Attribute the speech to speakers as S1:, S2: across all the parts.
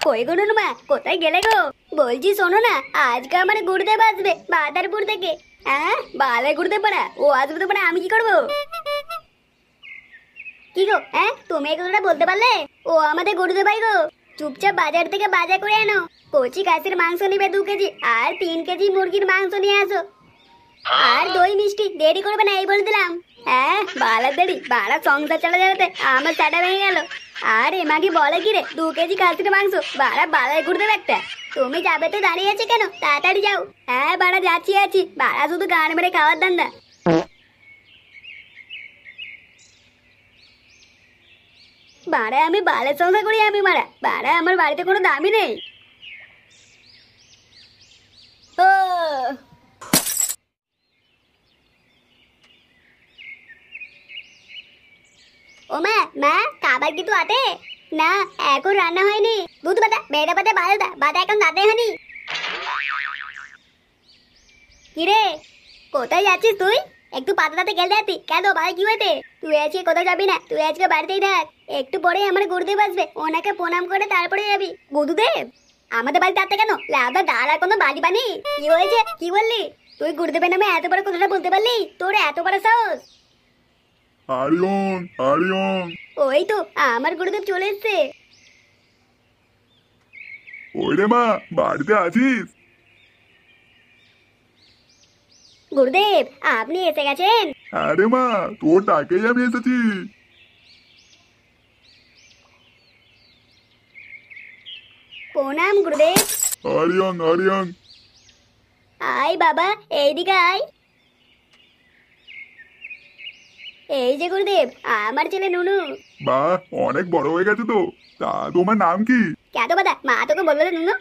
S1: কই গো মা, কোথায় গেলে গো? বলছি শোনো না, আজকে আমার গুরুদেব আসবে বাদারপুর থেকে। হ্যাঁ, বালে গুরুদেব পাড়া, ও আসবে তো পাড়া, আমি কি করবো? কি গো, হ্যাঁ তুমি এই কথাটা বলতে পারলে? ও আমাদের গুরুদেব ভাই গো। চুপচাপ বাজার থেকে বাজার করে আনো। কচি খাসির মাংস নিবে 2 কেজি, আর 3 কেজি মুরগির মাংস নিয়ে আসো। আর দই মিষ্টি, দেরি করবে না এই বলে দিলাম। হ্যাঁ, বালা দেরি, বালা সংসার চালা যাবে, আমার চাটা ভেঙে গেল। আর এমাকে বলে কি রে, 2 কেজি খাসির মাংস, বালা বালাই ঘুরতে একটা। তুমি যাবে তো দাঁড়িয়ে আছে কেন, তাড়াতাড়ি যাও। হ্যাঁ বাড়া যাচ্ছি, বাড়া শুধু গান মেরে খাওয়ার ধান্দা। বাড়া আমি বালের সংসার করি, আমি মারা বাড়া, আমার বাড়িতে কোনো দামই নেই। ও ও মা, মা খাবার কিন্তু আটে না, এখন রান্না হয়নি। দুধ বাটা মেয়েটা বাটা বারোটা বাটা, এখন রাতে হয়নি। কিরে, কোথায় যাচ্ছিস তুই? একটু পাতাতে গেলে যাতি কেন, ভাই কি হয়েছে? তুই আজকে কোথাও যাবি না, তুই আজকে বাড়িতেই থাক। একটু পরে আমার গুরুদেব আসবে, ওনাকে প্রণাম করে তারপরে যাবি। গুরুদেব আমাদের বাড়িতে আসতে কেন? লাউদা ডাল আর কোনো বাড়ি বানি? কি হয়েছে, কি বললি? তুই গুরুদেবের নামে এত বড় কথাটা বলতে পারলি? তোর এত বড় সাহস!
S2: আরিয়ন, আরিয়ন।
S1: ওই তো আমার গুরুদেব চলে এসছে।
S2: ওই রে মা, বাড়িতে আছিস?
S1: গুরুদেব আপনি এসে গেছেন?
S2: আরে মা, তোর ডাকেই আমি এসেছি।
S1: প্রণাম গুরুদেব।
S2: আরিয়ন, আরিয়ন।
S1: আয় বাবা, এইদিকে আয়। এই যে গুরুদেব, আমার ছেলে নুনু।
S2: বাহ, অনেক বড় হয়ে গেছে তো। তা তোমার নাম কি?
S1: কেন বাদা, মা তোকে বললো রে নুনু।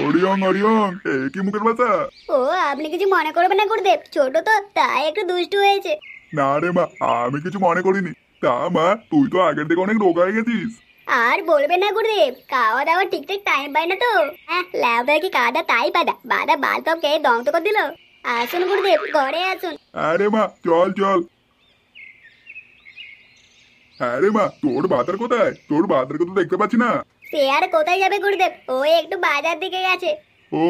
S2: অরিয়ন, অরিয়ন, এ কি মুখের ভাষা?
S1: ও আপনি কিছু মনে করবেন না গুরুদেব, ছোট তো তাই একটু দুষ্টু হয়েছে।
S2: না রে মা, আমি কিছু মনে করিনি। তা মা, তুই তো আগের থেকে অনেক রোগা হয়ে গেছিস।
S1: আর বলবেন না গুরুদেব, খাওয়া দাওয়া ঠিকঠাক টাইম পাই না তো। হ্যাঁ, ল্যাবদা কি কাদা তাই বাদা বাদা, বাল তো খেয়ে দম তো করে দিল। আসুন গুরুদেব, ঘরে আসুন।
S2: আরে মা, চল চল। আরে মা, তোর বাতার কোথায়? তোর বাতারকে তো দেখতে পাচ্ছি না।
S1: সে আর কোথায় যাবে গুরুদেব, ওই একটু বাজার দিকে গেছে।
S2: ও,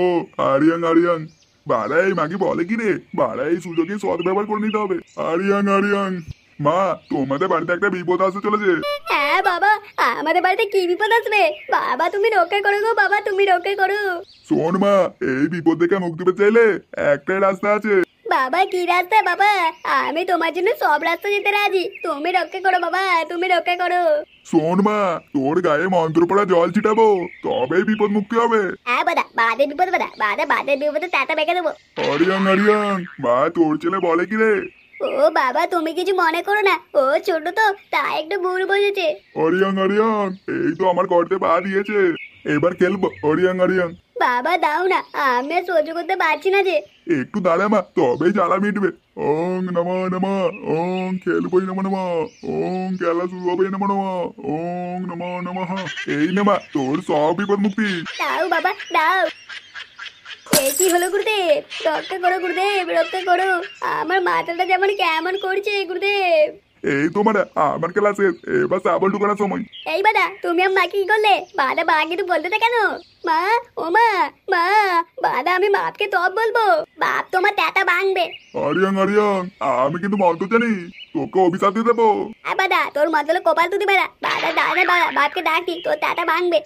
S2: আরিয়াং, আরিয়াং। বাড়া এই মাকে বলে কি রে, বাড়া এই সুযোগে সদ ব্যবহার করে নিতে হবে। আরিয়াং, আরিয়াং। মা, তোমাদের বাড়িতে একটা বিপদ আসতে চলেছে।
S1: হ্যাঁ বাবা, আমাদের বাড়িতে কি বিপদ আসবে? বাবা তুমি রক্ষা করো গো, বাবা তুমি রক্ষা করো।
S2: শোন মা, এই বিপদ থেকে মুক্তি পেতে চাইলে একটাই রাস্তা আছে।
S1: বাবা কি রাস্তা বাবা? আমি তোমার জন্য সব রাস্তা যেতে রাজি, তুমি রক্ষা করো বাবা, তুমি রক্ষা করো।
S2: শোন মা, তোর গায়ে মন্ত্র পড়া জল ছিটাবো, তবেই বিপদ মুক্তি হবে।
S1: হ্যাঁ বাদা, বাদের বিপদ বাদা, বাদা বাদের বিপদে টাটা বেঁকে দেবো।
S2: আরিয়াং, আরিয়াং। মা, তোর ছেলে বলে কি রে?
S1: ও বাবা তুমি কিছু মনে করো না, ও ছোট তো তাই একটু ভুল বুঝেছে।
S2: আরিয়াং, আরিয়াং। এই তো আমার গর্তে পা দিয়েছে। এবার খেলবো। আরিয়াং, আরিয়াং।
S1: বাবা দাও না, আমি আর সহ্য করতে পারছি না যে।
S2: একটু দাঁড়া মা, তবেই জ্বালা মিটবে। ওং নমঃ নমঃ। ওং খেলবই নমঃ নমঃ। ওং খেলা শুরু হবে নমঃ নমঃ। ওং নমঃ নমঃ। এই নে মা, তোর সব বিপদ মুক্তি।
S1: দাও বাবা দাও। এ কি হলো গুরুদেব? রক্ষা করো গুরুদেব, রক্ষা করো। আমার মাথাটা যেমন কেমন করছে গুরুদেব।
S2: এই তো মানে আমার খেলা শেষ, এবার সাবল ঢুকানোর সময়।
S1: এই বাদা, তুমি আমার মাকে কি করলে? বাদা মা কিন্তু বলতে তা কেন? মা, ও মা, মা, বাদা আমি বাপকে তব বলবো, বাপ তোমার ট্যাটা ভাঙবে।
S2: আরিয়াং, আরিয়াং। আমি কিন্তু মন্ত্র জানি, তোকে অভিশাপ দিয়ে দেবো।
S1: হ্যাঁ বাদা, তোর মতলে কপাল তুই বাদা, বাদা দাদা বাদা বাপকে ডাকতি, তোর ট্যাটা ভাঙবে।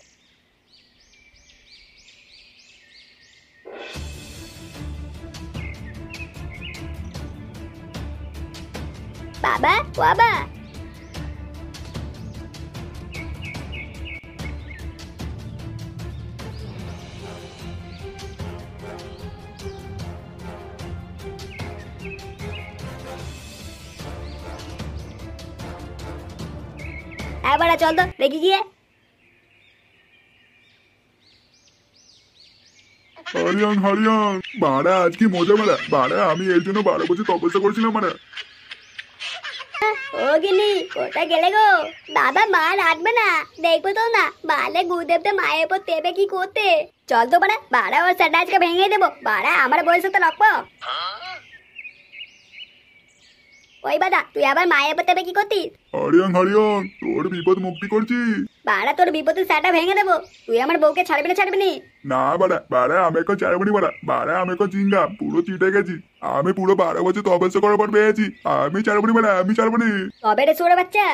S1: বাবা, বাবা। হ্যাঁ বাড়া চল তো দেখি গিয়ে।
S2: আরিয়াং, আরিয়াং। বাড়া আজ কি মজা মারা, বাড়া আমি এর জন্য 12 বছর তপস্যা করেছিলাম মারা।
S1: ও গিনি, কোথায় গেলে গো? বাবা মা রাখবে না, দেখবো তো না, বালে গুরুদেবটা মায়ের উপর তেবে কি করতে। চল তো বাড়া, বাড়া ওর সেটা আজকে ভেঙে দেবো, বাড়া আমার বয়সে তো রাখবো। ওই বাদা তুই আবার মায়ের পেতে কি করতিস?
S2: হরিয়ং হরিয়ং, তোর বিপদ মুক্তি করছি।
S1: বাড়া তোর বিপদের স্যাটা ভেঙে দেবো। তুই আমার বউকে ছাড়বি না ছাড়বি নি?
S2: না বাড়া, বাড়া আমি এখন চারবনি বাড়া, বাড়া আমি এখন চিঙ্গা পুরো চিটে গেছি। আমি পুরো 12 বছর তপস্যা করার পর পেয়েছি, আমি চারবনি বাড়া, আমি চারবনি।
S1: তবে রে ছোড়া বাচ্চা,